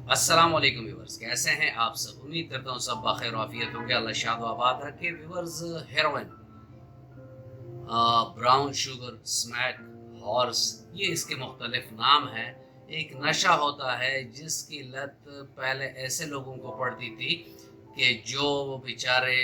अस्सलाम वालेकुम व्यूवर्स, कैसे हैं आप सब। उम्मीद करता हूँ सब बखैर आफियत होंगे। अल्लाह शाद व आबाद रखे। Viewers, heroin, brown sugar, smack, horse, ये इसके मुख्तलिफ नाम हैं। एक नशा होता है जिसकी लत पहले ऐसे लोगों को पड़ती थी कि जो बेचारे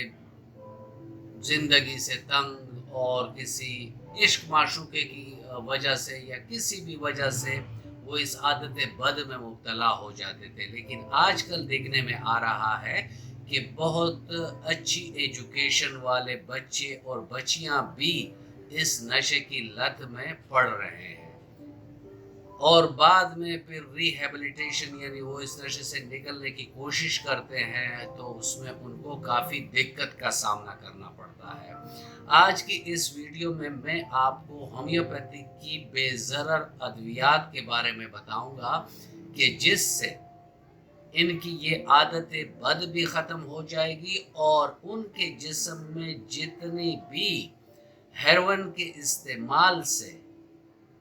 ज़िंदगी से तंग और किसी इश्क माशूके की वजह से या किसी भी वजह से वो इस आदत बद में मुब्तला हो जाते थे। लेकिन आजकल देखने में आ रहा है कि बहुत अच्छी एजुकेशन वाले बच्चे और बच्चियां भी इस नशे की लत में पड़ रहे हैं और बाद में फिर रिहेबिलिटेशन यानी वो इस नशे से निकलने की कोशिश करते हैं तो उसमें उनको काफ़ी दिक्कत का सामना करना पड़ता है। आज की इस वीडियो में मैं आपको होम्योपैथी की बेज़रर अद्वियात के बारे में बताऊंगा कि जिससे इनकी ये आदतें बद भी ख़त्म हो जाएगी और उनके जिस्म में जितनी भी हेरोइन के इस्तेमाल से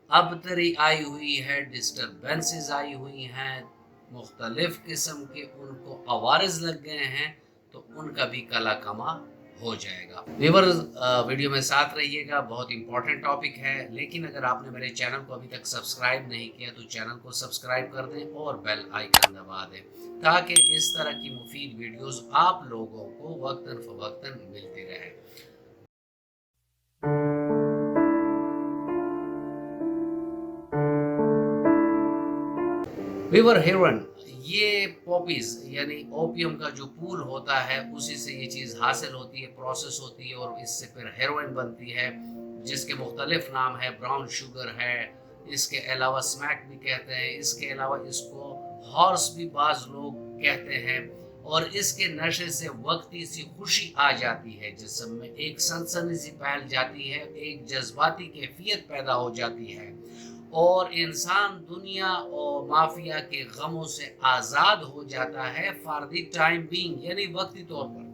अबतरी आई हुई है, डिस्टर्बेंसेस आई हुई हैं, मुख्तलिफ़ किस्म के उनको अवारिज़ लग गए हैं, तो उनका भी कला कमा हो जाएगा। व्यूअर्स, वीडियो में साथ रहिएगा, बहुत इंपॉर्टेंट टॉपिक है। लेकिन अगर आपने मेरे चैनल को अभी तक सब्सक्राइब नहीं किया तो चैनल को सब्सक्राइब कर दें और बेल आइकन दबा दें ताकि इस तरह की मुफीद वीडियोस आप लोगों को वक्तन फ़वक्तन मिलती रहे। रिवर हेरोइन, ये पॉपीज यानी ओपियम का जो पूल होता है उसी से ये चीज़ हासिल होती है, प्रोसेस होती है और इससे फिर हेरोइन बनती है जिसके मुख्तलिफ नाम है। ब्राउन शुगर है, इसके अलावा स्मैक भी कहते हैं, इसके अलावा इसको हॉर्स भी बाज़ लोग कहते हैं। और इसके नशे से वक्ती सी खुशी आ जाती है, जिस्म में एक सनसनी सी फैल जाती है, एक जज्बाती कैफियत पैदा हो जाती है और इंसान दुनिया और माफिया के गमों से आज़ाद हो जाता है फॉर द टाइम बीइंग यानी वक्ती तौर पर।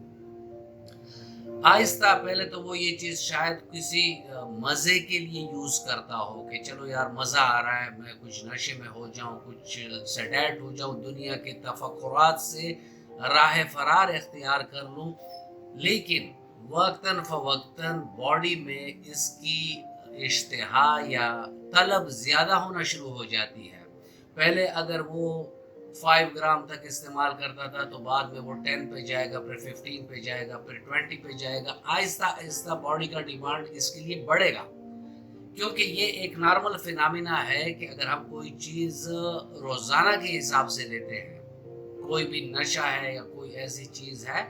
आहिस्ता पहले तो वो ये चीज़ शायद किसी मज़े के लिए यूज़ करता हो कि चलो यार मज़ा आ रहा है, मैं कुछ नशे में हो जाऊं, कुछ सेडेट हो जाऊं, दुनिया के तफक्कुरात से राह फरार इख्तियार कर लूं। लेकिन वक्तन फ़वक्तन बॉडी में इसकी इश्तिहा या तलब ज़्यादा होना शुरू हो जाती है। पहले अगर वो 5 ग्राम तक इस्तेमाल करता था तो बाद में वो 10 पे जाएगा, फिर 15 पे जाएगा, फिर 20 पे जाएगा। आहिस्ता आहिस्ता बॉडी का डिमांड इसके लिए बढ़ेगा क्योंकि ये एक नॉर्मल फिनोमिना है कि अगर हम कोई चीज़ रोज़ाना के हिसाब से लेते हैं, कोई भी नशा है या कोई ऐसी चीज़ है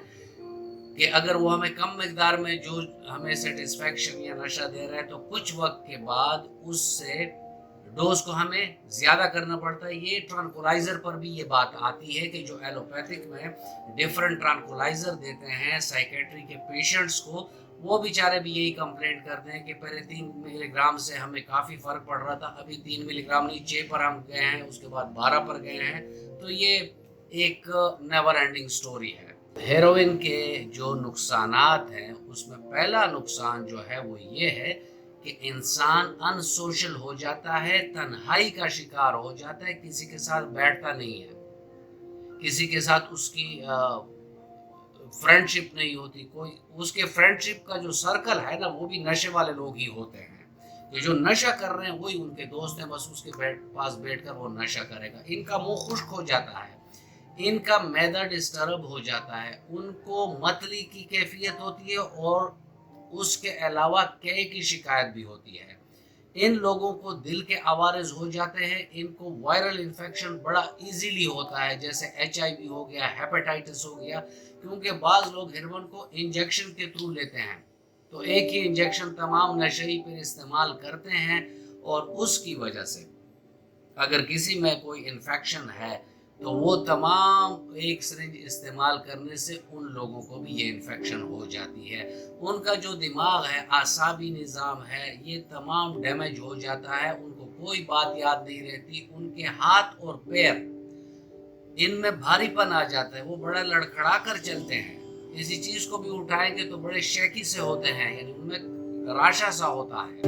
कि अगर वो हमें कम मिकदार में जो हमें सेटिस्फेक्शन या नशा दे रहा है तो कुछ वक्त के बाद उससे डोज को हमें ज़्यादा करना पड़ता है। ये ट्रांकुलाइज़र पर भी ये बात आती है कि जो एलोपैथिक में डिफरेंट ट्रांकुलाइज़र देते हैं साइकेट्री के पेशेंट्स को, वो बेचारे भी यही कंप्लेंट करते हैं कि पहले 3 मिलीग्राम से हमें काफ़ी फ़र्क पड़ रहा था, अभी 3 मिलीग्राम नहीं 6 पर हम गए हैं, उसके बाद 12 पर गए हैं। तो ये एक नेवर एंडिंग स्टोरी है। हेरोइन के जो नुकसानात हैं उसमें पहला नुकसान जो है वो ये है कि इंसान अनसोशल हो जाता है, तन्हाई का शिकार हो जाता है, किसी के साथ बैठता नहीं है, किसी के साथ उसकी फ्रेंडशिप नहीं होती। कोई उसके फ्रेंडशिप का जो सर्कल है ना वो भी नशे वाले लोग ही होते हैं कि जो नशा कर रहे हैं वही उनके दोस्त हैं, बस उसके पास बैठकर वो नशा करेगा। इनका मुंह खुश्क हो जाता है, इनका मैदा डिस्टर्ब हो जाता है, उनको मतली की कैफियत होती है और उसके अलावा कै की शिकायत भी होती है। इन लोगों को दिल के आवारिज हो जाते हैं, इनको वायरल इन्फेक्शन बड़ा इजीली होता है, जैसे HIV हो गया, हेपेटाइटिस हो गया, क्योंकि बाज़ लोग हेरोइन को इंजेक्शन के थ्रू लेते हैं। तो एक ही इंजेक्शन तमाम नशे पर इस्तेमाल करते हैं और उसकी वजह से अगर किसी में कोई इन्फेक्शन है तो वो तमाम एक सिरिंज इस्तेमाल करने से उन लोगों को भी ये इन्फेक्शन हो जाती है। उनका जो दिमाग है, आसाबी निज़ाम है, ये तमाम डैमेज हो जाता है, उनको कोई बात याद नहीं रहती, उनके हाथ और पैर इनमें भारीपन आ जाता है, वो बड़ा लड़खड़ा कर चलते हैं, किसी चीज़ को भी उठाएंगे तो बड़े शेकी से होते हैं, यानी उनमें राशा सा होता है।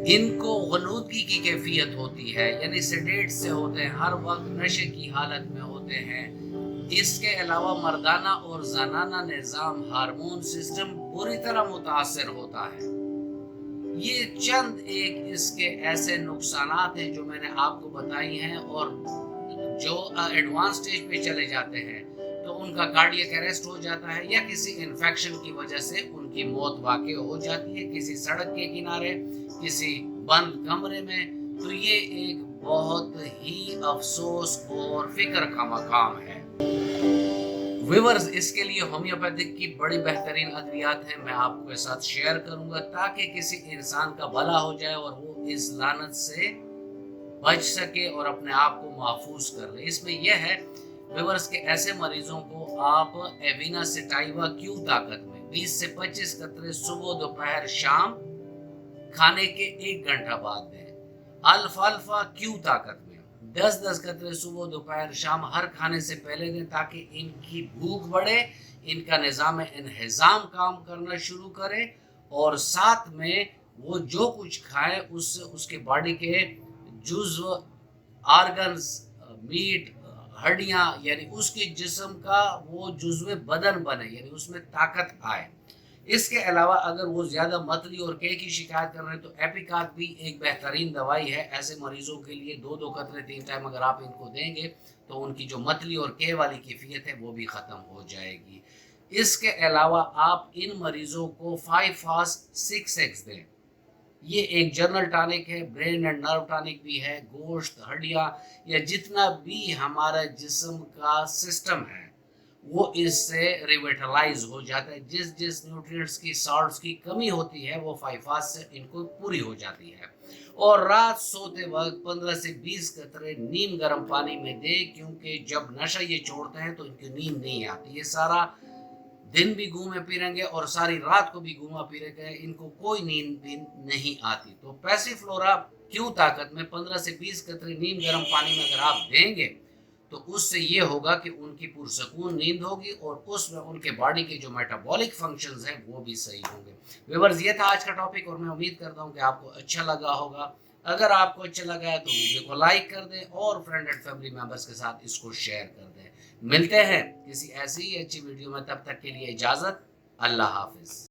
ان کو غنودگی کی کیفیت ہوتی ہے، یعنی سیڈیٹ سے ہوتے ہیں، ہر وقت نشے کی حالت میں ہوتے ہیں۔ اس کے علاوہ مردانہ اور زنانہ نظام ہارمون سسٹم بری طرح متاثر ہوتا ہے۔ یہ چند ایک اس کے ایسے نقصانات ہیں جو میں نے آپ کو بتائی ہیں، اور جو ایڈوانس سٹیج پہ چلے جاتے ہیں تو ان کا کارڈیک اریسٹ ہو جاتا ہے، یا کسی انفیکشن کی وجہ سے ان کی موت واقع ہو جاتی ہے کسی سڑک کے کنارے، کسی بند کمرے میں۔ تو یہ ایک بہت ہی افسوس اور فکر کا مقام ہے۔ ویورز، اس کے لیے ہومیوپیتھک کی بڑی بہترین ادویات ہیں، میں آپ کے ساتھ شیئر کروں گا تاکہ کسی انسان کا بھلا ہو جائے اور وہ اس لعنت سے بچ سکے اور اپنے آپ کو محفوظ کر لے۔ اس میں یہ ہے ویورز کے ایسے مریضوں کو آپ ایوینا سٹائیوا کیو طاقت میں 20 سے 25 قطرے صبح، دوپہر، شام کھانے کے 1 گھنٹہ بعد دیں۔ الفالفا کیو طاقت میں 10 قطرے صبح، دوپہر، شام ہر کھانے سے پہلے دیں تاکہ ان کی بھوک بڑھے، ان کا نظام انہضام کام کرنا شروع کرے، اور ساتھ میں وہ جو کچھ کھائے اس سے اس کے باڈی کے جزو، آرگنز، میٹ، ہڈیاں، یعنی اس کے جسم کا وہ جزو بدن بنے، یعنی اس میں طاقت آئے۔ اس کے علاوہ اگر وہ زیادہ متلی اور کے کی شکایت کر رہے ہیں تو ایپیکات بھی ایک بہترین دوائی ہے ایسے مریضوں کے لیے۔ 2 قطرے 3 ٹائم اگر آپ ان کو دیں گے تو ان کی جو متلی اور کے والی کیفیت ہے وہ بھی ختم ہو جائے گی۔ اس کے علاوہ آپ ان مریضوں کو 5 فاسٹ 6 ایگز دیں۔ یہ ایک جنرل ٹانک ہے، برین اینڈ نرو ٹانک بھی ہے۔ گوشت، ہڈیاں یا جتنا بھی ہمارا جسم کا سسٹم ہے وہ اس سے ریویٹلائز ہو جاتا ہے۔ جس نیوٹرینٹس کی، سالٹس کی کمی ہوتی ہے وہ 5 فاسٹ سے ان کو پوری ہو جاتی ہے۔ اور رات سوتے وقت 15 سے 20 قطرے نیم گرم پانی میں دے، کیونکہ جب نشہ یہ چھوڑتے ہیں تو ان کی نیند نہیں آتی۔ یہ سارا دن بھی گھومے پھریں گے اور ساری رات کو بھی گھوما پھریں گے، ان کو کوئی نیند بھی نہیں آتی۔ تو پیسی فلورا کیو طاقت میں 15 سے 20 قطرے نیم گرم پانی میں اگر آپ دیں گے تو اس سے یہ ہوگا کہ ان کی پرسکون نیند ہوگی، اور اس میں ان کے باڈی کے جو میٹابولک فنکشنز ہیں وہ بھی صحیح ہوں گے۔ ویورز، یہ تھا آج کا ٹاپک، اور میں امید کرتا ہوں کہ آپ کو اچھا لگا ہوگا۔ اگر آپ کو اچھا لگا ہے تو ویڈیو کو لائک کر دیں اور فرینڈ اینڈ فیملی ممبرس کے ساتھ اس کو شیئر کر دیں۔ ملتے ہیں کسی ایسی ہی اچھی ویڈیو میں، تب تک کے لیے اجازت، اللہ حافظ۔